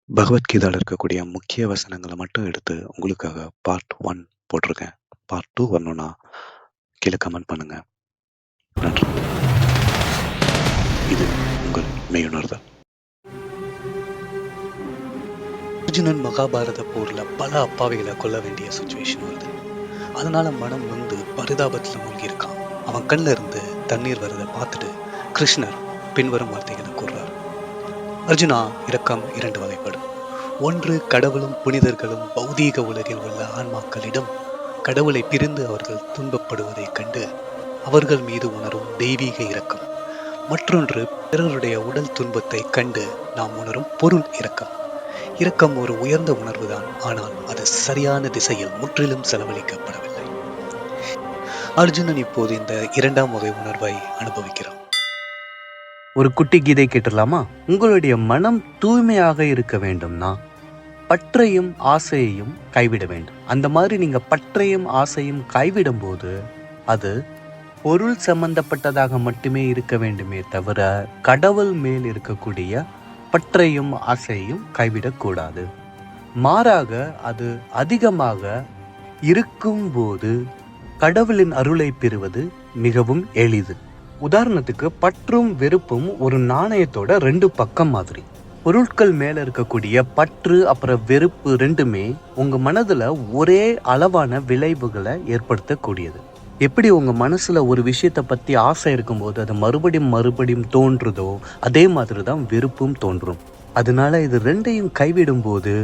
பகவத்கீதையில் இருக்கக்கூடிய முக்கிய வசனங்களை மட்டும் எடுத்து உங்களுக்காக பார்ட் 1 போட்டிருக்கேன். பார்ட் 2 வரணும்னா கீழே கமெண்ட் பண்ணுங்க. நன்றி. இது உங்கள் மெய்யுணர்தல். அர்ஜுனன் மகாபாரத போர்ல பல அப்பாவிகளை கொல்ல வேண்டிய சுச்சுவேஷன் வருது. அதனால மனம் வந்து பரிதாபத்துல மூழ்கி இருக்கான். அவன் கண்ணில் இருந்து தண்ணீர் வருதை பார்த்துட்டு கிருஷ்ணர் பின்வரும் வார்த்தைகளை கூறுறார். அர்ஜுனா, இரக்கம் 2 வகைப்படும். ஒன்று, கடவுளும் புனிதர்களும் பௌதீக உலகில் உள்ள ஆன்மாக்களிடம் கடவுளை பிரிந்து அவர்கள் துன்பப்படுவதைக் கண்டு அவர்கள் மீது உணரும் தெய்வீக இரக்கம். மற்றொன்று, பிறருடைய உடல் துன்பத்தை கண்டு நாம் உணரும் பொருள் இரக்கம். இரக்கம் ஒரு உயர்ந்த உணர்வுதான், ஆனால் அது சரியான திசையில் முற்றிலும் செலவழிக்கப்படவில்லை. அர்ஜுனன் இப்போது இந்த 2ஆம் வகை உணர்வை அனுபவிக்கிறான். ஒரு குட்டி கீதை கேட்டுடலாமா? உங்களுடைய மனம் தூய்மையாக இருக்க வேண்டும்னா பற்றையும் ஆசையையும் கைவிட வேண்டும். அந்த மாதிரி நீங்க பற்றையும் ஆசையும் கைவிடும் போது அது பொருள் சம்பந்தப்பட்டதாக மட்டுமே இருக்க வேண்டுமே தவிர கடவுள் மேல் இருக்கக்கூடிய பற்றையும் ஆசையையும் கைவிடக்கூடாது. மாறாக அது அதிகமாக இருக்கும்போது கடவுளின் அருளை பெறுவது மிகவும் எளிது. உதாரணத்துக்கு, பற்றும் வெறுப்பும் ஒரு நாணயத்தோட 2 பக்கம் மாதிரி. பொருட்கள் மேல இருக்கக்கூடிய பற்று அப்புறம் வெறுப்பு ரெண்டுமே உங்க மனதுல ஒரே அளவான விளைவுகளை ஏற்படுத்தக்கூடியது. எப்படி உங்க மனசுல ஒரு விஷயத்தை பத்தி ஆசை இருக்கும்போது அது மறுபடியும் தோன்றுதோ அதே மாதிரிதான் வெறுப்பும் தோன்றும். அதனால இது 2ஐயும் கைவிடும் போது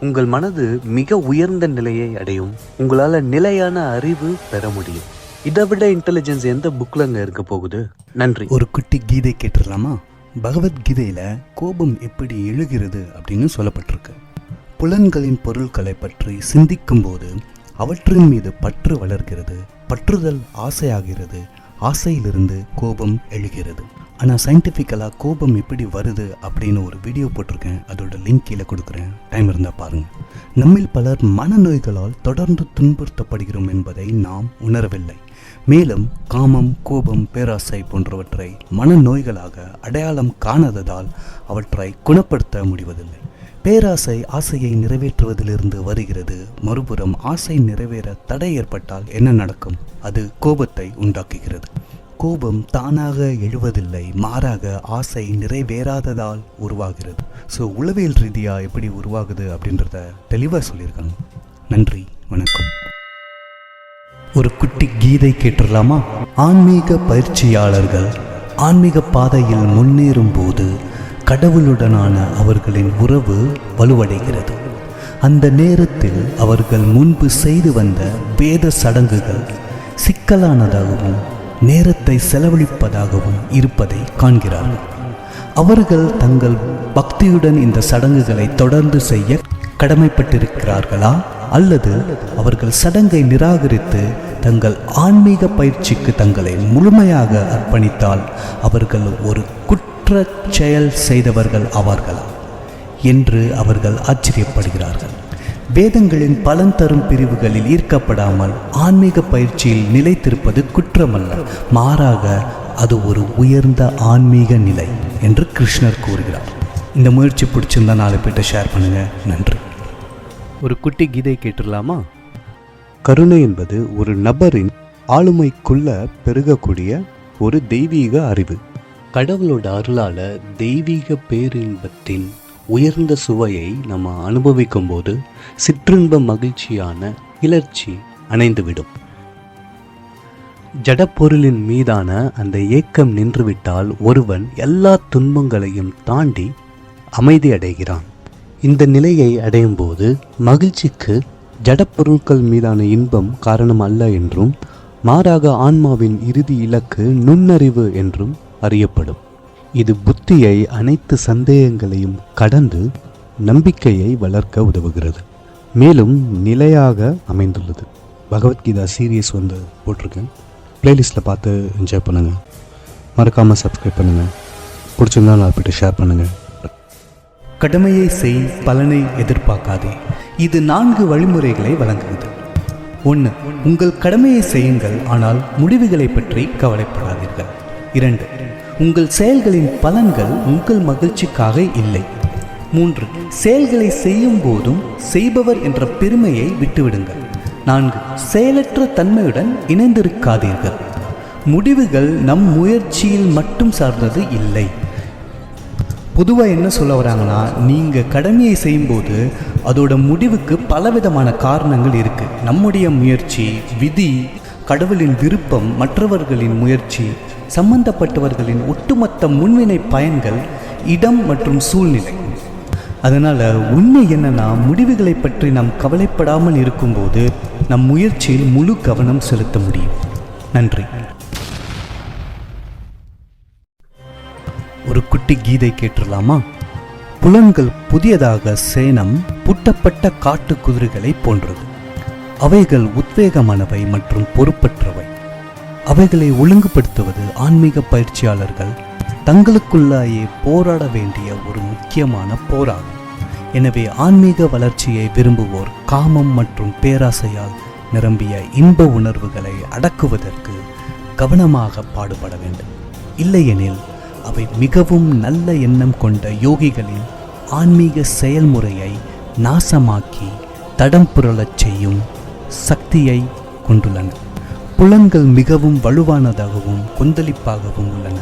உங்கள் மனது மிக உயர்ந்த நிலையை அடையும். உங்களால நிலையான அறிவு பெற முடியும். இதை விட இன்டெலிஜென்ஸ் எந்த புக்லங்க இருக்க போகுது? நன்றி. ஒரு குட்டி கீதை கேட்டுடலாமா? பகவத்கீதையில கோபம் எப்படி எழுகிறது அப்படின்னு சொல்லப்பட்டிருக்கு. புலன்களின் பொருட்களை பற்றி சிந்திக்கும் போது அவற்றின் மீது பற்று வளர்கிறது, பற்றுதல் ஆசையாகிறது, ஆசையிலிருந்து கோபம் எழுகிறது. ஆனால் சயின்டிஃபிக்கலாக கோபம் எப்படி வருது அப்படின்னு ஒரு வீடியோ போட்டிருக்கேன். அதோட லிங்க் கீழே கொடுக்குறேன், டைம் இருந்தால் பாருங்கள். நம்மில் பலர் மனநோய்களால் தொடர்ந்து துன்புறுத்தப்படுகிறோம் என்பதை நாம் உணரவில்லை. மேலும் காமம், கோபம், பேராசை போன்றவற்றை மனநோய்களாக அடையாளம் காணாததால் அவற்றை குணப்படுத்த முடிவதில்லை. பேராசை ஆசையை நிறைவேற்றுவதிலிருந்து வருகிறது. மறுபுறம் ஆசை நிறைவேற தடை ஏற்பட்டால் என்ன நடக்கும்? அது கோபத்தை உண்டாக்குகிறது. கோபம் தானாக எழுவதில்லை, மாறாக ஆசை நிறைவேறாததால் உருவாகிறது. ஸோ உளவியல் ரீதியாக எப்படி உருவாகுது அப்படின்றத தெளிவாக சொல்லியிருக்காங்க. நன்றி, வணக்கம். ஒரு குட்டி கீதை கேட்டுடலாமா? ஆன்மீக பயிற்சியாளர்கள் ஆன்மீக பாதையில் முன்னேறும் போது கடவுளுடனான அவர்களின் உறவு வலுவடைகிறது. அந்த நேரத்தில் அவர்கள் முன்பு செய்து வந்த வேத சடங்குகள் சிக்கலானதாகவும் நேரத்தை செலவழிப்பதாகவும் இருப்பதை காண்கிறார்கள். அவர்கள் தங்கள் பக்தியுடன் இந்த சடங்குகளை தொடர்ந்து செய்ய கடமைப்பட்டிருக்கிறார்களா, அல்லது அவர்கள் சடங்கை நிராகரித்து தங்கள் ஆன்மீக பயிற்சிக்கு தங்களை முழுமையாக அர்ப்பணித்தால் அவர்கள் ஒரு குற்ற செயல் செய்தவர்கள் ஆவார்களா என்று அவர்கள் ஆச்சரியப்படுகிறார்கள். வேதங்களின் பலன் தரும் பிரிவுகளில் ஈர்க்கப்படாமல் ஆன்மீக பயிற்சியில் நிலைத்திருப்பது குற்றமல்ல, மாறாக அது ஒரு உயர்ந்த ஆன்மீக நிலை என்று கிருஷ்ணர் கூறுகிறார். இந்த முயற்சி பிடிச்சிருந்தா 4 பேர்கிட்ட ஷேர் பண்ணுங்க. நன்றி. ஒரு குட்டி கீதை கேட்டுடலாமா? கருணை என்பது ஒரு நபரின் ஆளுமைக்குள்ள பெருகக்கூடிய ஒரு தெய்வீக அறிவு. கடவுளோட அருளால தெய்வீக பேரின்பத்தின் உயர்ந்த சுவையை நம்ம அனுபவிக்கும் போது சிற்றின்ப மகிழ்ச்சியான கிளர்ச்சி அணைந்துவிடும். ஜடப்பொருளின் மீதான அந்த ஏக்கம் நின்றுவிட்டால் ஒருவன் எல்லா துன்பங்களையும் தாண்டி அமைதி அடைகிறான். இந்த நிலையை அடையும் போது மகிழ்ச்சிக்கு ஜடப்பொருட்கள் மீதான இன்பம் காரணம் அல்ல என்றும், மாறாக ஆன்மாவின் இறுதி இலக்கு நுண்ணறிவு என்றும் அறியப்படும். இது புத்தியை அனைத்து சந்தேகங்களையும் கடந்து நம்பிக்கையை வளர்க்க உதவுகிறது, மேலும் நிலையாக அமைந்துள்ளது. பகவத்கீதா சீரியஸ் போட்டிருக்கேன், பிளேலிஸ்ட்டில் பார்த்து என்ஜாய் பண்ணுங்கள். மறக்காமல் சப்ஸ்கிரைப் பண்ணுங்கள். பிடிச்சிருந்தா 4 பேர்கிட்ட ஷேர் பண்ணுங்கள். கடமையை செய், பலனை எதிர்பார்க்காதே. இது 4 வழிமுறைகளை வழங்குகிறது. 1. உங்கள் கடமையை செய்யுங்கள், ஆனால் முடிவுகளை பற்றி கவலைப்படாதீர்கள். 2. உங்கள் செயல்களின் பலன்கள் உங்கள் மகிழ்ச்சிக்காக இல்லை. 3. செயல்களை செய்யும் போதும் செய்பவர் என்ற பெருமையை விட்டுவிடுங்கள். 4. செயலற்ற தன்மையுடன் இணைந்திருக்காதீர்கள். முடிவுகள் நம் முயற்சியில் மட்டும் சார்ந்தது இல்லை. பொதுவாக என்ன சொல்ல வராங்கன்னா, நீங்கள் கடமையை செய்யும்போது அதோட முடிவுக்கு பலவிதமான காரணங்கள் இருக்குது. நம்முடைய முயற்சி, விதி, கடவுளின் விருப்பம், மற்றவர்களின் முயற்சி, சம்பந்தப்பட்டவர்களின் ஒட்டுமொத்த முன்வினை பயன்கள், இடம் மற்றும் சூழ்நிலை. அதனால் உண்மை என்னன்னா, முடிவுகளை பற்றி நாம் கவலைப்படாமல் இருக்கும்போது நம் முயற்சியில் முழு கவனம் செலுத்த முடியும். நன்றி. ஒரு குட்டி கீதை கேட்டுடலாமா? புலன்கள் புதியதாக சேணம் பூட்டப்பட்ட காட்டு குதிரைகளை போன்றது. அவைகள் உத்வேகமானவை மற்றும் பொறுப்பற்றவை. அவைகளை ஒழுங்குபடுத்துவது ஆன்மீக பயிற்சியாளர்கள் தங்களுக்குள்ளாயே போராட வேண்டிய ஒரு முக்கியமான போராகும். எனவே ஆன்மீக வளர்ச்சியை விரும்புவோர் காமம் மற்றும் பேராசையால் நிரம்பிய இன்ப உணர்வுகளை அடக்குவதற்கு கவனமாக பாடுபட வேண்டும். இல்லையெனில் அவை மிகவும் நல்ல எண்ணம் கொண்ட யோகிகளின் ஆன்மீக செயல்முறையை நாசமாக்கி தடம் புரளச் செய்யும் சக்தியை கொண்டுள்ளன. புலன்கள் மிகவும் வலுவானதாகவும் கொந்தளிப்பாகவும் உள்ளன.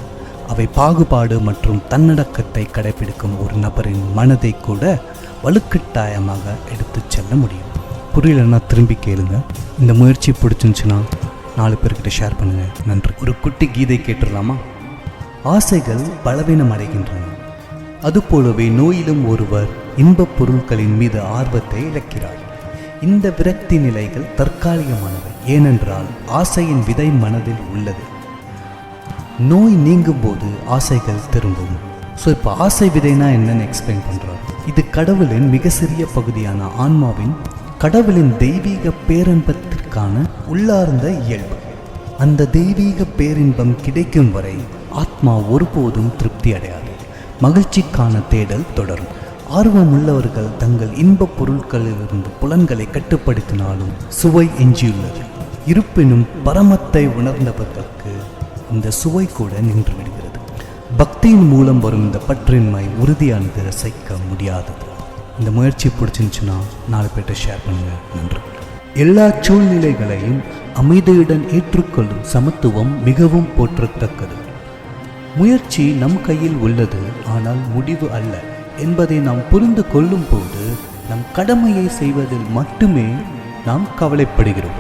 அவை பாகுபாடு மற்றும் தன்னடக்கத்தை கடைபிடிக்கும் ஒரு நபரின் மனதை கூட வலுக்கட்டாயமாக எடுத்துச் செல்ல முடியும். புரியலன்னா திரும்பி கேளுங்க. இந்த முயற்சி பிடிச்சிருந்துச்சுன்னா 4 பேர்கிட்ட ஷேர் பண்ணுங்க. நன்றி. ஒரு குட்டி கீதை கேட்டுடலாமா? ஆசைகள் பலவீனம் அடைகின்றன. அதுபோலவே நோயிலும் ஒருவர் இன்பப் பொருட்களின் மீது ஆர்வத்தை இழக்கிறார். இந்த விரக்தி நிலைகள் தற்காலிகமானவை. ஏனென்றால் ஆசையின் விதை மனதில் உள்ளது. நோய் நீங்கும் போது ஆசைகள் திரும்பும். ஸோ இப்போ ஆசை விதைனா என்னன்னு எக்ஸ்பிளைன் பண்ணுறார். இது கடவுளின் மிக சிறிய பகுதியான ஆன்மாவின் கடவுளின் தெய்வீக பேரின்பத்திற்கான உள்ளார்ந்த இயல்பு. அந்த தெய்வீக பேரின்பம் கிடைக்கும் வரை ஆத்மா ஒருபோதும் திருப்தி அடையாது. மகிழ்ச்சிக்கான தேடல் தொடரும். ஆர்வமுள்ளவர்கள் தங்கள் இன்பப் பொருட்களிலிருந்து புலன்களை கட்டுப்படுத்தினாலும் சுவை எஞ்சியுள்ளது. இருப்பினும் பரமத்தை உணர்ந்தவர்களுக்கு இந்த சுவை கூட நின்று விடுகிறது. பக்தியின் மூலம் வரும் இந்த பற்றின்மை உறுதியானது, ரசிக்க முடியாதது. இந்த முயற்சி பிடிச்சிருந்துச்சுன்னா 4 பேர்கிட்ட ஷேர் பண்ணுங்க. நன்றி. எல்லா சூழ்நிலைகளையும் அமைதியுடன் ஏற்றுக்கொள்ளும் சமத்துவம் மிகவும் போற்றத்தக்கது. முயற்சி நம் கையில் உள்ளது, ஆனால் முடிவு அல்ல என்பதை நாம் புரிந்து கொள்ளும் போது நம் கடமையை செய்வதில் மட்டுமே நாம் கவலைப்படுகிறோம்.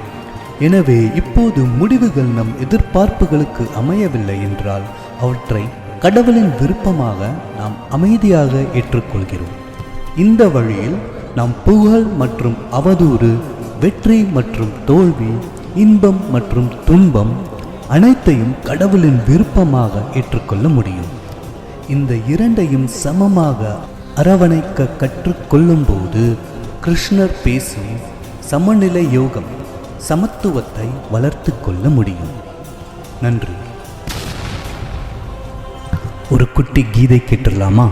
எனவே இப்போது முடிவுகள் நம் எதிர்பார்ப்புகளுக்கு அமையவில்லை என்றால் அவற்றை கடவுளின் விருப்பமாக நாம் அமைதியாக ஏற்றுக்கொள்கிறோம். இந்த வழியில் நாம் புகழ் மற்றும் அவதூறு, வெற்றி மற்றும் தோல்வி, இன்பம் மற்றும் துன்பம் அனைத்தையும் கடவுளின் விருப்பமாக ஏற்றுக்கொள்ள முடியும். இந்த இரண்டையும் சமமாக அரவணைக்க கற்றுக்கொள்ளும் போது கிருஷ்ணர் பேசும் சமநிலை யோகம், சமத்துவத்தை வளர்த்து கொள்ள முடியும். நன்றி. ஒரு குட்டி கீதை கேட்டுடலாமா?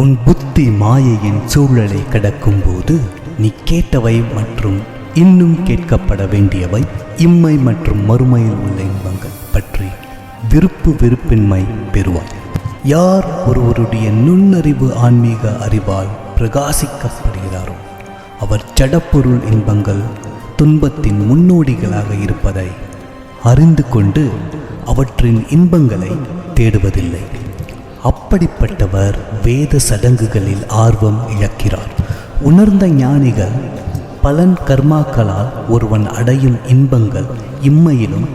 உன் புத்தி மாயையின் சூழலை கடக்கும் போது நீ கேட்டவை மற்றும் இன்னும் கேட்கப்பட வேண்டியவை, இம்மை மற்றும் மறுமையில் உள்ள இன்பங்கள் பற்றி வெறுப்பின்மை பெறுவாய். யார் ஒருவருடைய நுண்ணறிவு ஆன்மீக அறிவால் பிரகாசிக்கப்படுகிறாரோ அவர் ஜடப்பொருள் இன்பங்கள் துன்பத்தின் முன்னோடிகளாக இருப்பதை அறிந்து கொண்டு அவற்றின் இன்பங்களை தேடுவதில்லை. அப்படிப்பட்டவர் வேத சடங்குகளில் ஆர்வம் இழக்கிறார். உணர்ந்த ஞானிகள் பலன் கர்மாக்களால் ஒருவன் அடையும் இன்பங்கள் இம்மையிலும்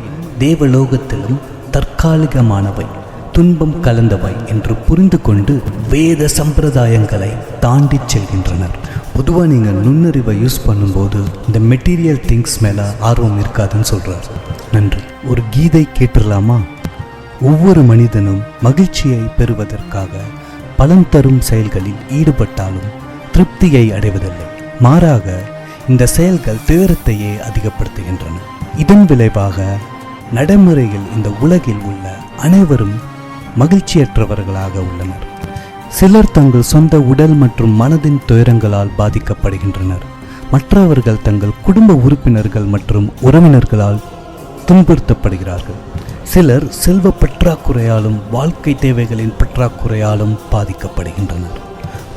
தேவலோகத்திலும் தற்காலிகமானவை, துன்பம் கலந்தவை என்று புரிந்து கொண்டு வேத சம்பிரதாயங்களை தாண்டி செல்கின்றனர். பொதுவாக நீங்கள் நுண்ணறிவை யூஸ் பண்ணும்போது இந்த மெட்டீரியல் திங்ஸ் மேலே ஆர்வம் இருக்காதுன்னு சொல்கிறார். நன்றி. ஒரு கீதை கேட்டுடலாமா? ஒவ்வொரு மனிதனும் மகிழ்ச்சியை பெறுவதற்காக பலன் தரும் செயல்களில் ஈடுபட்டாலும் திருப்தியை அடைவதில்லை. மாறாக இந்த செயல்கள் துயரத்தையே அதிகப்படுத்துகின்றன. இதன் விளைவாக நடைமுறையில் இந்த உலகில் உள்ள அனைவரும் மகிழ்ச்சியற்றவர்களாக உள்ளனர். சிலர் தங்கள் சொந்த உடல் மற்றும் மனதின் துயரங்களால் பாதிக்கப்படுகின்றனர். மற்றவர்கள் தங்கள் குடும்ப உறுப்பினர்கள் மற்றும் உறவினர்களால் துன்புறுத்தப்படுகிறார்கள். சிலர் செல்வ பற்றாக்குறையாலும் வாழ்க்கை தேவைகளின் பற்றாக்குறையாலும் பாதிக்கப்படுகின்றனர்.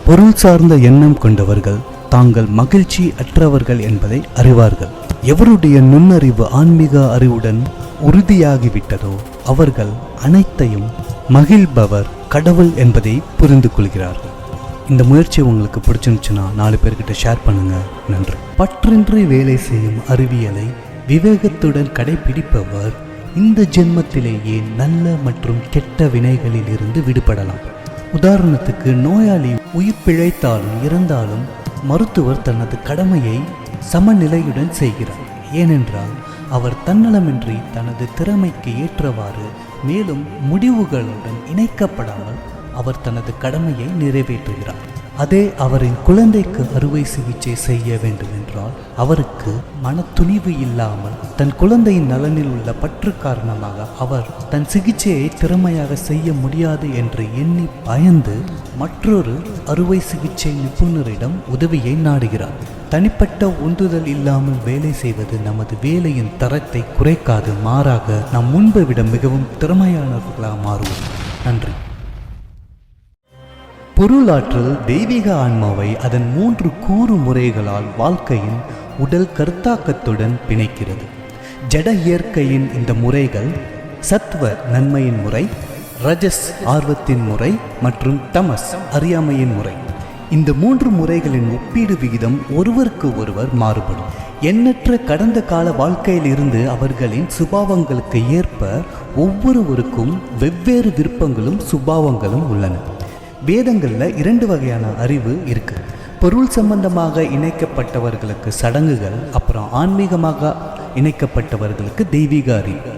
பொருள் சார்ந்த எண்ணம் கொண்டவர்கள் தாங்கள் மகிழ்ச்சி அற்றவர்கள் என்பதை அறிவார்கள். எவருடைய நுண்ணறிவு ஆன்மீக அறிவுடன் உறுதியாகிவிட்டதோ அவர்கள் அனைத்தையும் மகிழ்பவர் கடவுள் என்பதை புரிந்து கொள்கிறார்கள். இந்த முயற்சி உங்களுக்கு பிடிச்சிருந்துச்சுன்னா 4 பேர்கிட்ட ஷேர் பண்ணுங்க. நன்றி. பற்றின்றி வேலை செய்யும் அறிவியலை விவேகத்துடன் கடைபிடிப்பவர் இந்த ஜென்மத்திலேயே நல்ல மற்றும் கெட்ட வினைகளில் இருந்து விடுபடலாம். உதாரணத்துக்கு, நோயாளி உயிர் பிழைத்தாலும் இறந்தாலும் மருத்துவர் தனது கடமையை சமநிலையுடன் செய்கிறார். ஏனென்றால் அவர் தன்னலமின்றி தனது திறமைக்கு ஏற்றவாறு மேலும் முடிவுகளுடன் இணைக்கப்படாமல் அவர் தனது கடமையை நிறைவேற்றுகிறார். அதே அவரின் குழந்தைக்கு அறுவை சிகிச்சை செய்ய வேண்டும் என்றால் அவருக்கு மன துணிவு இல்லாமல் தன் குழந்தையின் நலனில் உள்ள பற்று காரணமாக அவர் தன் சிகிச்சையை திறமையாக செய்ய முடியாது என்று எண்ணி பயந்து மற்றொரு அறுவை சிகிச்சை நிபுணரிடம் உதவியை நாடுகிறார். தனிப்பட்ட உந்துதல் இல்லாமல் வேலை செய்வது நமது வேலையின் தரத்தை குறைக்காது, மாறாக நாம் முன்பை விட மிகவும் திறமையானவர்களாக மாறுவோம். நன்றி. பொருளாற்றல் தெய்வீக ஆன்மாவை அதன் 3 கூறு முறைகளால் வாழ்க்கையின் உடல் கருத்தாக்கத்துடன் பிணைக்கிறது. ஜட இயற்கையின் இந்த முறைகள் சத்வ நன்மையின் முறை, ரஜஸ் ஆர்வத்தின் முறை மற்றும் தமஸ் அறியாமையின் முறை. இந்த 3 முறைகளின் ஒப்பீடு விகிதம் ஒருவருக்கு ஒருவர் மாறுபடும். எண்ணற்ற கடந்த கால வாழ்க்கையில் இருந்து அவர்களின் சுபாவங்களுக்கு ஏற்ப ஒவ்வொருவருக்கும் வெவ்வேறு விருப்பங்களும் சுபாவங்களும் உள்ளன. வேதங்களில் 2 வகையான அறிவு இருக்கு. பொருள் சம்பந்தமாக இணைக்கப்பட்டவர்களுக்கு சடங்குகள், அப்புறம் ஆன்மீகமாக இணைக்கப்பட்டவர்களுக்கு தெய்வீக அறிவு.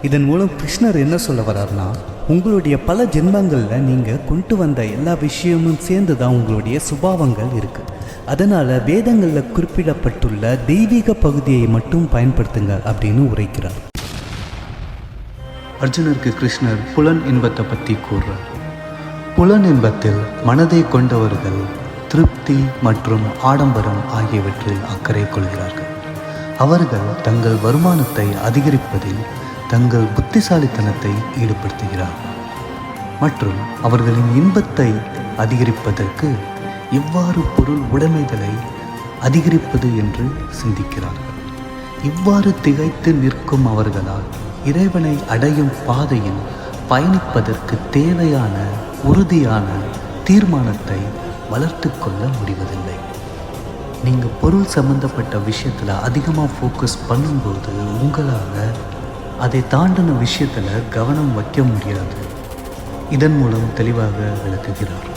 இதன் மூலம் கிருஷ்ணர் என்ன சொல்ல வர்றாருன்னா, உங்களுடைய பல ஜென்மங்களில் நீங்கள் கொண்டு வந்த எல்லா விஷயமும் சேர்ந்து தான் உங்களுடைய சுபாவங்கள் இருக்கு. அதனால் வேதங்களில் குறிப்பிடப்பட்டுள்ள தெய்வீக பகுதியை மட்டும் பயன்படுத்துங்க அப்படின்னு உரைக்கிறார். அர்ஜுனருக்கு கிருஷ்ணர் புலன் இன்பத்தை பற்றி கூறுறார். புலன் இன்பத்தில் மனதை கொண்டவர்கள் திருப்தி மற்றும் ஆடம்பரம் ஆகியவற்றில் அக்கறை கொள்கிறார்கள். அவர்கள் தங்கள் வருமானத்தை அதிகரிப்பதில் தங்கள் புத்திசாலித்தனத்தை ஈடுபடுத்துகிறார்கள் மற்றும் அவர்களின் இன்பத்தை அதிகரிப்பதற்கு எவ்வாறு பொருள் உடைமைகளை அதிகரிப்பது என்று சிந்திக்கிறார்கள். இவ்வாறு திகைத்து நிற்கும் அவர்களால் இறைவனை அடையும் பாதையில் பயணிப்பதற்கு தேவையான உறுதியான தீர்மானத்தை வளர்த்து கொள்ள முடிவதில்லை. நீங்கள் பொருள் சம்பந்தப்பட்ட விஷயத்தில் அதிகமாக ஃபோக்கஸ் பண்ணும்போது உங்களால் அதை தாண்டின விஷயத்தில் கவனம் வைக்க முடியாது. இதன் மூலம் தெளிவாக விளக்குகிறார்.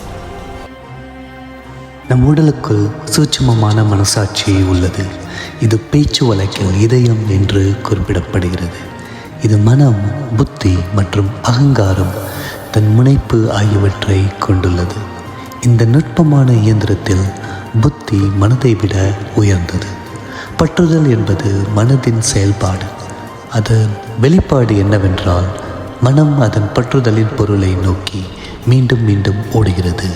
நம் உடலுக்குள் சூட்சுமமான மனசாட்சி உள்ளது. இது பேச்சு வழக்கில் இதயம் என்று குறிப்பிடப்படுகிறது. இது மனம், புத்தி மற்றும் அகங்காரம் தன் முனைப்பு ஆகியவற்றை கொண்டுள்ளது. இந்த நுட்பமான இயந்திரத்தில் புத்தி மனதை விட உயர்ந்தது. பற்றுதல் என்பது மனதின் செயல்பாடு. அதன் வெளிப்பாடு என்னவென்றால், மனம் அதன் பற்றுதலின் பொருளை நோக்கி மீண்டும் மீண்டும் ஓடுகிறது.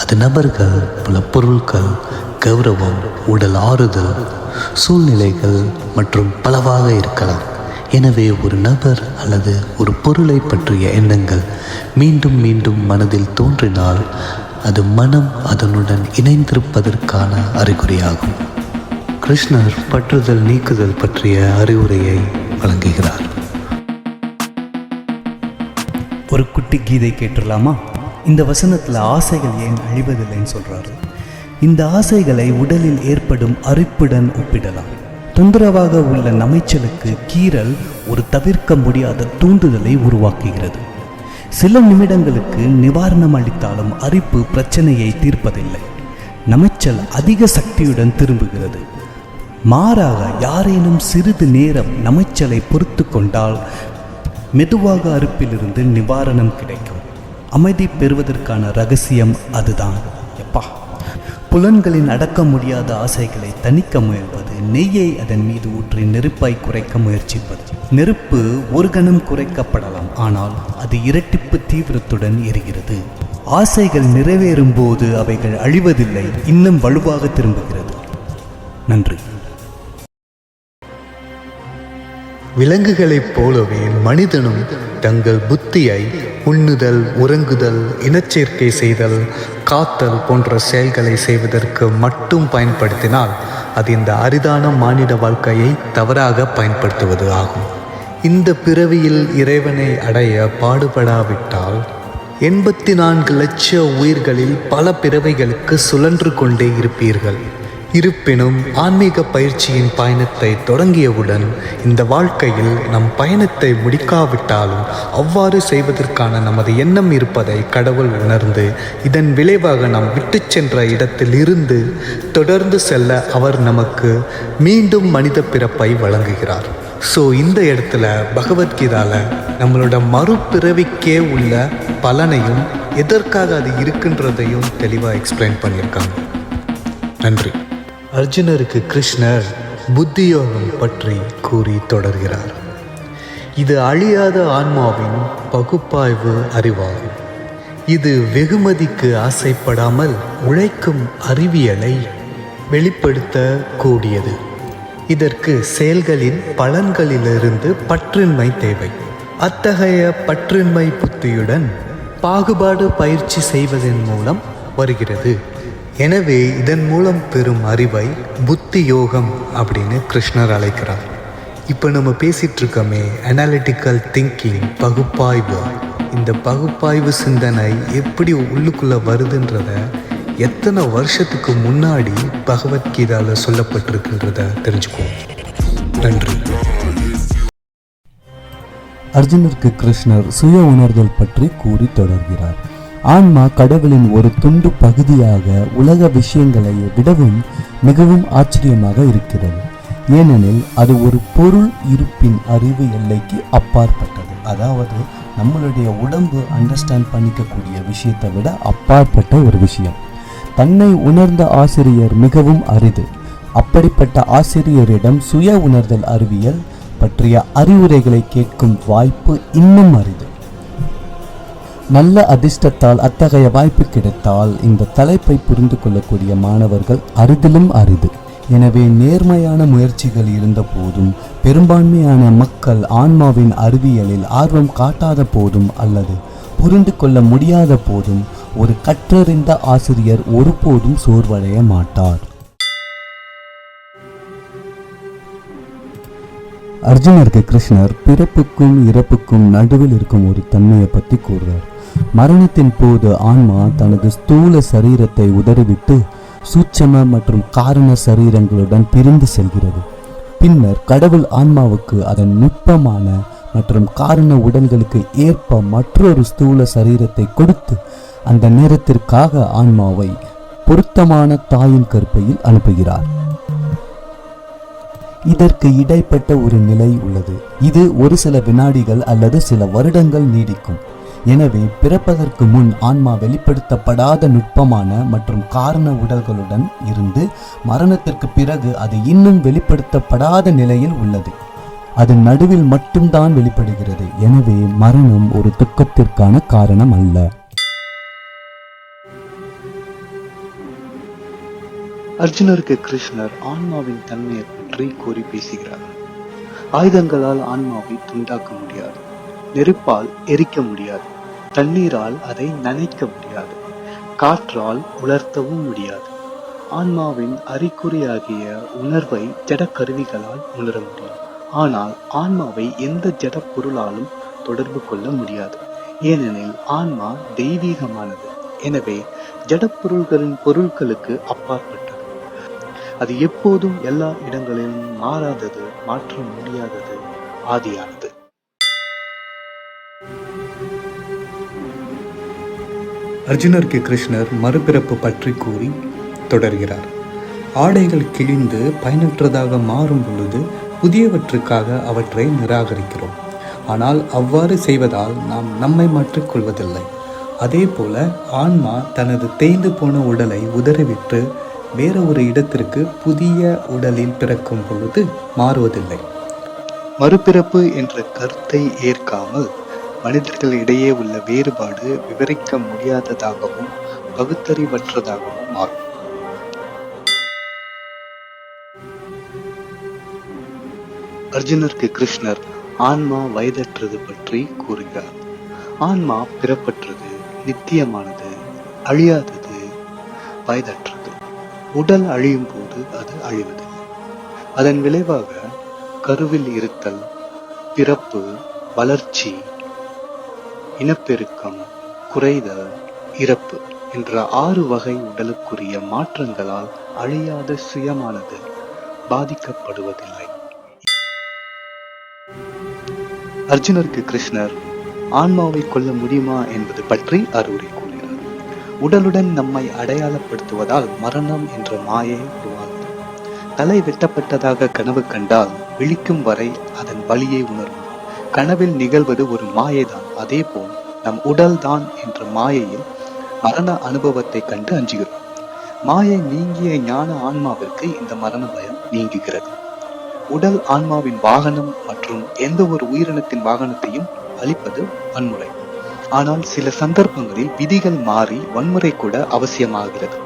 அது நபர்கள், பல பொருட்கள், கௌரவம், உடல் ஆறுதல், சூழ்நிலைகள் மற்றும் பலவாக இருக்கலாம். எனவே ஒரு நபர் அல்லது ஒரு பொருளை பற்றிய எண்ணங்கள் மீண்டும் மீண்டும் மனதில் தோன்றினால் அது மனம் அதனுடன் இணைந்திருப்பதற்கான அறிகுறியாகும். கிருஷ்ணர் பற்றுதல் நீக்குதல் பற்றிய அறிவுரையை வழங்குகிறார். ஒரு குட்டி கீதை கேட்டுடலாமா? இந்த வசனத்தில் ஆசைகள் ஏன் அழிவதில்லைன்னு சொல்கிறாரு. இந்த ஆசைகளை உடலில் ஏற்படும் அரிப்புடன் ஒப்பிடலாம். தொந்தரவாக உள்ள நமைச்சலுக்கு கீறல் ஒரு தவிர்க்க முடியாத தூண்டுதலை உருவாக்குகிறது. சில நிமிடங்களுக்கு நிவாரணம் அளித்தாலும் அரிப்பு பிரச்சனையை தீர்ப்பதில்லை. நமைச்சல் அதிக சக்தியுடன் திரும்புகிறது. மாறாக யாரேனும் சிறிது நேரம் நமைச்சலை பொறுத்து கொண்டால் மெதுவாக அரிப்பிலிருந்து நிவாரணம் கிடைக்கும். அமைதி பெறுவதற்கான ரகசியம் அதுதான். புலன்களின் அடக்க முடியாத ஆசைகளை தணிக்க முயல்வது, நெய்யை அதன் மீது ஊற்றி நெருப்பாய் குறைக்க முயற்சிப்பது. நெருப்பு ஒரு கணம் குறைக்கப்படலாம், ஆனால் அது இரட்டிப்பு தீவிரத்துடன் எரிகிறது. ஆசைகள் நிறைவேறும் போது அவைகள் அழிவதில்லை, இன்னும் வலுவாக திரும்புகிறது. நன்றி. விலங்குகளைப் போலவே மனிதனும் தங்கள் புத்தியை உண்ணுதல், உறங்குதல், இனச்சேர்க்கை செய்தல், காத்தல் போன்ற செயல்களை செய்வதற்கு மட்டும் பயன்படுத்தினால் அது இந்த அரிதான மானிட வாழ்க்கையை தவறாக பயன்படுத்துவது ஆகும். இந்த பிறவியில் இறைவனை அடைய பாடுபடாவிட்டால் 84 லட்ச உயிர்களில் பல பிறவைகளுக்கு சுழன்று கொண்டே இருப்பீர்கள். இருப்பினும் ஆன்மீக பயிற்சியின் பயணத்தை தொடங்கியவுடன் இந்த வாழ்க்கையில் நம் பயணத்தை முடிக்காவிட்டாலும் அவ்வாறு செய்வதற்கான நமது எண்ணம் இருப்பதை கடவுள் உணர்ந்து இதன் விளைவாக நாம் விட்டு சென்ற இடத்தில் இருந்து தொடர்ந்து செல்ல அவர் நமக்கு மீண்டும் மனித பிறப்பை வழங்குகிறார். ஸோ இந்த இடத்துல பகவத்கீதால நம்மளோட மறுபிறவிக்கே உள்ள பலனையும் எதற்காக அது இருக்குன்றதையும் தெளிவாக எக்ஸ்பிளைன் பண்ணியிருக்காங்க. நன்றி. அர்ஜுனருக்கு கிருஷ்ணர் புத்தியோகம் பற்றி கூறி தொடர்கிறார். இது அழியாத ஆன்மாவின் பகுப்பாய்வு அறிவாகும். இது வெகுமதிக்கு ஆசைப்படாமல் உழைக்கும் அறிவியலை வெளிப்படுத்த கூடியது. இதற்கு செயல்களின் பலன்களிலிருந்து பற்றின்மை தேவை. அத்தகைய பற்றின்மை புத்தியுடன் பாகுபாடு பயிற்சி செய்வதன் மூலம் வருகிறது. எனவே இதன் மூலம் பெறும் அறிவை புத்தி யோகம் அப்படின்னு கிருஷ்ணர் அழைக்கிறார். இப்போ நம்ம பேசிகிட்டு இருக்கோமே அனாலிட்டிக்கல் திங்கிங், பகுப்பாய்வு. இந்த பகுப்பாய்வு சிந்தனை எப்படி உள்ளுக்குள்ளே வருதுன்றத எத்தனை வருஷத்துக்கு முன்னாடி பகவத்கீதாவில் சொல்லப்பட்டிருக்குன்றத தெரிஞ்சுக்குவோம். நன்றி. அர்ஜுனருக்கு கிருஷ்ணர் சுய உணர்தல் பற்றி கூறி தொடர்கிறார். ஆன்மா கடவுளின் ஒரு துண்டு பகுதியாக உலக விஷயங்களை விடவும் மிகவும் ஆச்சரியமாக இருக்கிறது. ஏனெனில் அது ஒரு பொருள் இருப்பின் அறிவு எல்லைக்கு அப்பாற்பட்டது. அதாவது நம்மளுடைய உடம்பு அண்டர்ஸ்டாண்ட் பண்ணிக்கக்கூடிய விஷயத்தை விட அப்பாற்பட்ட ஒரு விஷயம். தன்னை உணர்ந்த ஆசிரியர் மிகவும் அரிது. அப்படிப்பட்ட ஆசிரியரிடம் சுய உணர்தல் அறிவியல் பற்றிய அறிவுரைகளை கேட்கும் வாய்ப்பு இன்னும் அரிது. நல்ல அதிர்ஷ்டத்தால் அத்தகைய வாய்ப்பு கிடைத்தால் இந்த தலைப்பை புரிந்து கொள்ளக்கூடிய மாணவர்கள் அரிதிலும் அரிது. எனவே நேர்மையான முயற்சிகள் இருந்த போதும் பெரும்பான்மையான மக்கள் ஆன்மாவின் அறிவியலில் ஆர்வம் காட்டாத போதும் அல்லது புரிந்து கொள்ள முடியாத போதும் ஒரு கற்றறிந்த ஆசிரியர் ஒருபோதும் சோர்வடைய மாட்டார். அர்ஜுனருக்கு கிருஷ்ணர் பிறப்புக்கும் இறப்புக்கும் நடுவில் இருக்கும் ஒரு தன்மையை பற்றி கூறுறார். மரணத்தின் போது ஆன்மா தனது ஸ்தூல சரீரத்தை உதறிவிட்டு சூட்சம மற்றும் காரண சரீரங்களுடன் பிரிந்து செல்கிறது. பின்னர் கடவுள் ஆன்மாவுக்கு அதன் நுட்பமான மற்றும் காரண உடல்களுக்கு ஏற்ப மற்றொரு ஸ்தூல சரீரத்தை கொடுத்து அந்த நேரத்திற்காக ஆன்மாவை பொருத்தமான தாயின் கருப்பையில் அனுப்புகிறார். இதற்கு இடைப்பட்ட ஒரு நிலை உள்ளது. இது ஒரு சில வினாடிகள் அல்லது சில வருடங்கள் நீடிக்கும். எனவே பிறப்பதற்கு முன் ஆன்மா வெளிப்படுத்தப்படாத நுட்பமான மற்றும் காரண உடல்களுடன் இருந்து மரணத்திற்கு பிறகு அது இன்னும் வெளிப்படுத்தப்படாத நிலையில் உள்ளது. அது நடுவில் மட்டும்தான் வெளிப்படுகிறது. எனவே மரணம் ஒரு துக்கத்திற்கான காரணம் அல்ல. அர்ஜுனருக்கு கிருஷ்ணர் ஆன்மாவின் தன்மையை பற்றி கூறி பேசுகிறார். ஆயுதங்களால் ஆன்மாவை துண்டாக்க முடியாது, நெருப்பால் எரிக்க முடியாது, தண்ணீரால் அதை நனைக்க முடியாது, காற்றால் உலர்த்தவும் முடியாது. ஆன்மாவின் அறிகுறியாகிய உணர்வை ஜட கருவிகளால் உணர முடியும். ஆனால் ஆன்மாவை எந்த ஜட பொருளாலும் தொடர்பு கொள்ள முடியாது. ஏனெனில் ஆன்மா தெய்வீகமானது. எனவே ஜடப்பொருள்களின் பொருட்களுக்கு அப்பாற்பட்டது. அது எப்போதும் எல்லா இடங்களிலும் மாறாதது, மாற்ற முடியாதது, ஆதியானது. அர்ஜுனருக்கு கிருஷ்ணர் மறுபிறப்பு பற்றி கூறி தொடர்கிறார். ஆடைகள் கிழிந்து பயனற்றதாக மாறும் பொழுது புதியவற்றுக்காக அவற்றை நிராகரிக்கிறோம். ஆனால் அவ்வாறு செய்வதால் நாம் நம்மை மாற்றிக்கொள்வதில்லை. அதே போல ஆன்மா தனது தேய்ந்து போன உடலை உதறிவிட்டு வேற ஒரு இடத்திற்கு புதிய உடலில் பிறக்கும் பொழுது மாறுவதில்லை. மறுபிறப்பு என்ற கருத்தை ஏற்காமல் மனிதர்களிடையே உள்ள வேறுபாடு விவரிக்க முடியாததாகவும் பகுத்தறிவற்றதாகவும் மாறும். அர்ஜுனருக்கு கிருஷ்ணர் ஆன்மா வயதற்றது பற்றி கூறுகிறார். ஆன்மா பிறப்பற்றது, நித்தியமானது, அழியாதது, வயதற்றது. உடல் அழியும் போது அது அழிவதில்லை. அதன் விளைவாக கருவில் இருத்தல், பிறப்பு, வளர்ச்சி, இனப்பெருக்கம், குறைதல், இறப்பு என்ற 6 வகை உடலுக்குரிய மாற்றங்களால் அழியாத சுயமானது பாதிக்கப்படுவதில்லை. அர்ஜுனருக்கு கிருஷ்ணர் ஆன்மாவை கொல்ல முடியுமா என்பது பற்றி அறிவுரை கூறுகிறார். உடலுடன் நம்மை அடையாளப்படுத்துவதால் மரணம் என்ற மாயை உருவாகும். தலை வெட்டப்பட்டதாக கனவு கண்டால் விழிக்கும் வரை அதன் வலியை உணர்வோம். கனவில் நிகழ்வது ஒரு மாயைதான். அதே போல் நம் உடல்தான் என்ற மாயையில் மரண அனுபவத்தை கண்டு அஞ்சுகிறோம். மாயை நீங்கிய ஞான ஆன்மாவிற்கு இந்த மரண பயம் நீங்குகிறது. உடல் ஆன்மாவின் வாகனம் மற்றும் எந்த ஒரு உயிரினத்தின் வாகனத்தையும் அழிப்பது வன்முறை. ஆனால் சில சந்தர்ப்பங்களில் விதிகள் மாறி வன்முறை கூட அவசியமாகிறது.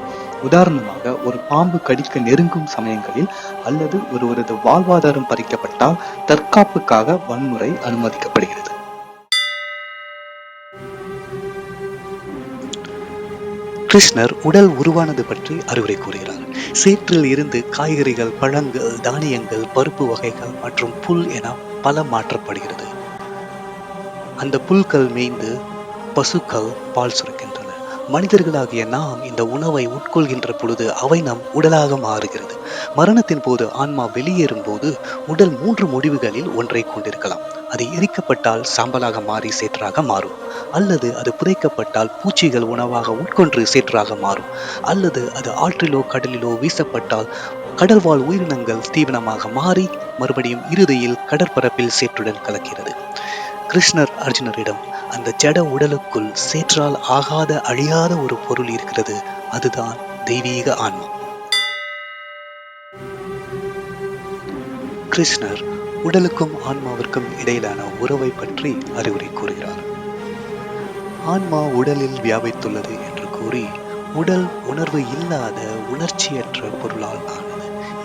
உதாரணமாக, ஒரு பாம்பு கடிக்க நெருங்கும் சமயங்களில் அல்லது ஒருவரது வாழ்வாதாரம் பறிக்கப்பட்டால் தற்காப்புக்காக வன்முறை அனுமதிக்கப்படுகிறது. கிருஷ்ணர் உடல் உருவானது பற்றி அறிவுரை கூறுகிறார். சேற்றில் இருந்து காய்கறிகள், பழங்கள், தானியங்கள், பருப்பு வகைகள் மற்றும் புல் என பல மாற்றப்படுகிறது. அந்த புல்கள் மேய்ந்து பசுக்கள் பால் சுரக்கின்றன. மனிதர்களாகிய நாம் இந்த உணவை உட்கொள்கின்ற பொழுது அவை நம் உடலாக மாறுகிறது. மரணத்தின் போது ஆன்மா வெளியேறும் போது உடல் 3 முடிவுகளில் ஒன்றை கொண்டிருக்கலாம். அது எரிக்கப்பட்டால் சாம்பலாக மாறி சேற்றாக மாறும், அல்லது அது புதைக்கப்பட்டால் பூச்சிகள் உணவாக உட்கொண்டு சேற்றாக மாறும், அல்லது அது ஆற்றிலோ கடலிலோ வீசப்பட்டால் கடல்வாழ் உயிரினங்கள் தீவனமாக மாறி மறுபடியும் இறுதியில் கடற்பரப்பில் சேற்றுடன் கலக்கிறது. கிருஷ்ணர் அர்ஜுனரிடம் அந்த ஜட உடலுக்குள் சேற்றால் ஆகாத அழியாத ஒரு பொருள் இருக்கிறது, அதுதான் தெய்வீக ஆன்மா. கிருஷ்ணர் உடலுக்கும் ஆன்மாவிற்கும் இடையிலான உறவை பற்றி அறிவுரை கூறுகிறார். ஆன்மா உடலில் வியாபித்துள்ளது என்று கூறி, உடல் உணர்வு இல்லாத உணர்ச்சியற்ற பொருளால் ஆனது.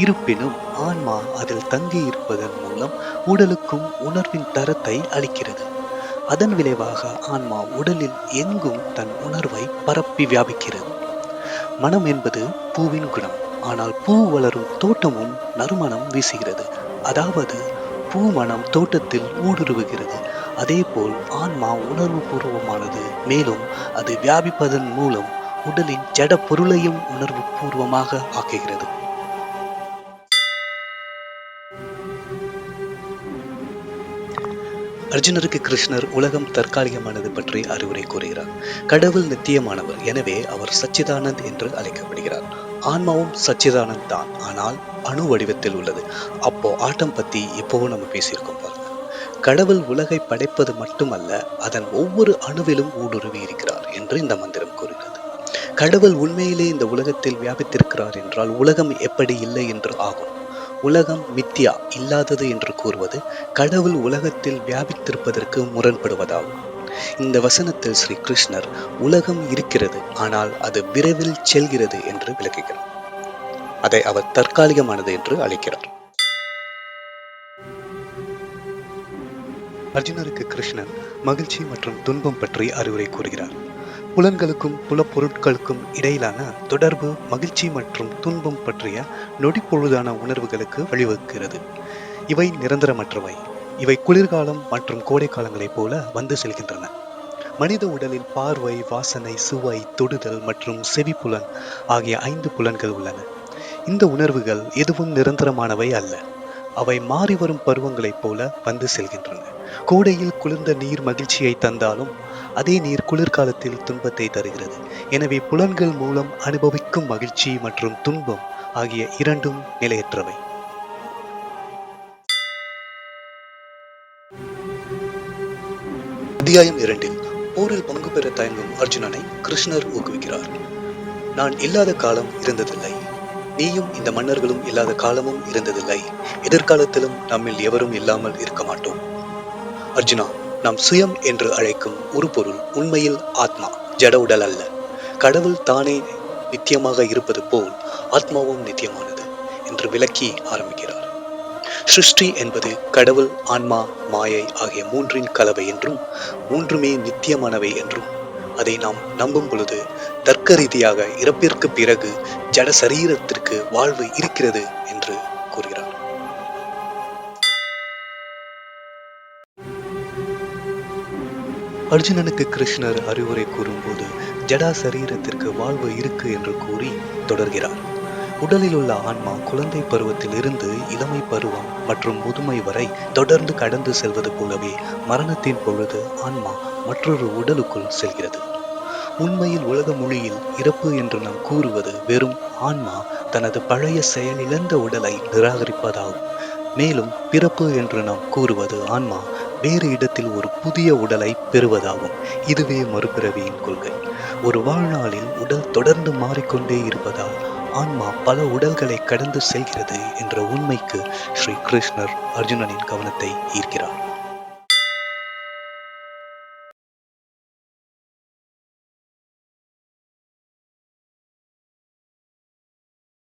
இருப்பினும் ஆன்மா அதில் தங்கி இருப்பதன் மூலம் உடலுக்கும் உணர்வின் தரத்தை அளிக்கிறது. அதன் விளைவாக ஆன்மா உடலில் எங்கும் தன் உணர்வை பரப்பி வியாபிக்கிறது. மனம் என்பது பூவின் குணம். ஆனால் பூ வளரும் தோட்டமும் நறுமணம் வீசுகிறது. அதாவது பூ மனம் தோட்டத்தில் ஊடுருவுகிறது. அதேபோல் ஆன்மா உணர்வு பூர்வமானது. மேலும் அது வியாபிப்பதன் மூலம் உடலின் ஜட பொருளையும் உணர்வு பூர்வமாக ஆக்குகிறது. அர்ஜுனருக்கு கிருஷ்ணர் உலகம் தற்காலிகமானது பற்றி அறிவுரை கூறுகிறார். கடவுள் நித்தியமானவர், எனவே அவர் சச்சிதானந்த் என்று அழைக்கப்படுகிறார். ஆன்மாவும் சச்சிதானந்த் தான், ஆனால் அணு வடிவத்தில் உள்ளது. அப்போ ஆட்டம் பத்தி எப்பவும் நம்ம பேசியிருக்கோம் பாருங்க. கடவுள் உலகை படைப்பது மட்டுமல்ல, அதன் ஒவ்வொரு அணுவிலும் ஊடுருவி இருக்கிறார் என்று இந்த மந்திரம் கூறுகிறது. கடவுள் உண்மையிலே இந்த உலகத்தில் வியாபித்திருக்கிறார் என்றால் உலகம் எப்படி இல்லை என்று ஆகும். உலகம் மித்யா, இல்லாதது என்று கூறுவது கடவுள் உலகத்தில் வியாபித்திருப்பதற்கு முரண்படுவதாகும். இந்த வசனத்தில் ஸ்ரீ கிருஷ்ணர் உலகம் இருக்கிறது, ஆனால் அது விரைவில் செல்கிறது என்று விளக்குகிறார். அதை அவர் தற்காலிகமானது என்று அழைக்கிறார். அர்ஜுனருக்கு கிருஷ்ணன் மகிழ்ச்சி மற்றும் துன்பம் பற்றி அறிவுரை கூறுகிறார். புலன்களுக்கும் புலப்பொருட்களுக்கும் இடையிலான தொடர்பு மகிழ்ச்சி மற்றும் துன்பம் பற்றிய நொடிப்பொழுதான உணர்வுகளுக்கு வழிவகுக்கிறது. இவை நிரந்தரமற்றவை. இவை குளிர்காலம் மற்றும் கோடை காலங்களைப் போல வந்து செல்கின்றன. மனித உடலில் பார்வை, வாசனை, சுவை, தொடுதல் மற்றும் செவிப்புலன் ஆகிய 5 புலன்கள் உள்ளன. இந்த உணர்வுகள் எதுவும் நிரந்தரமானவை அல்ல. அவை மாறி வரும் பருவங்களைப் போல வந்து செல்கின்றன. கோடையில் குளிர்ந்த நீர் மகிழ்ச்சியை தந்தாலும் அதே நீர் குளிர்காலத்தில் துன்பத்தை தருகிறது. எனவே புலன்கள் மூலம் அனுபவிக்கும் மகிழ்ச்சி மற்றும் துன்பம் ஆகிய இரண்டும் நிலையற்றவை. அத்தியாயம் 2. போரில் பங்கு பெற தயங்கும் அர்ஜுனனை கிருஷ்ணர் ஊக்குவிக்கிறார். நான் இல்லாத காலம் இருந்ததில்லை, நீயும் இந்த மன்னர்களும் இல்லாத காலமும் இருந்ததில்லை. எதிர்காலத்திலும் நம்மில் எவரும் இல்லாமல் இருக்க மாட்டோம். அர்ஜுனா, நாம் சுயம் என்று அழைக்கும் ஒரு பொருள் உண்மையில் ஆத்மா, ஜட உடல் அல்ல. கடவுள் தானே நித்தியமாக இருப்பது போல் ஆத்மாவும் நித்தியமானது என்று விளக்கி ஆரம்பிக்கிறார். சிருஷ்டி என்பது கடவுள், ஆன்மா, மாயை ஆகிய மூன்றின் கலவை என்றும் மூன்றுமே நித்தியமானவை என்றும் அதை நாம் நம்பும் பொழுது தர்க்க ரீதியாக இறப்பிற்கு பிறகு ஜட சரீரத்திற்கு வாழ்வு இருக்கிறது என்று கூறுகிறார். அர்ஜுனனுக்கு கிருஷ்ணர் அறிவுரை கூறும்போது ஜடா சரீரத்திற்கு வாழ்வு இருக்கு என்று கூறி தொடர்கிறார். உடலில் உள்ள ஆன்மா குழந்தை பருவத்தில் இருந்து இளமை பருவம் மற்றும் முதுமை வரை தொடர்ந்து கடந்து செல்வது போலவே மரணத்தின் பொழுது ஆன்மா மற்றொரு உடலுக்குள் செல்கிறது. உண்மையில் உலக மொழியில் இறப்பு என்று நாம் கூறுவது வெறும் ஆன்மா தனது பழைய செயலிழந்த உடலை நிராகரிப்பதாகும். மேலும் பிறப்பு என்று நாம் கூறுவது ஆன்மா வேறு இடத்தில் ஒரு புதிய உடலை பெறுவதாகும். இதுவே மறுபிறவியின் கொள்கை. ஒரு வாழ்நாளில் உடல் தொடர்ந்து மாறிக்கொண்டே இருப்பதால் ஆன்மா பல உடல்களை கடந்து செல்கிறது என்ற உண்மைக்கு ஸ்ரீ கிருஷ்ணர் அர்ஜுனனின் கவனத்தை ஈர்க்கிறார்.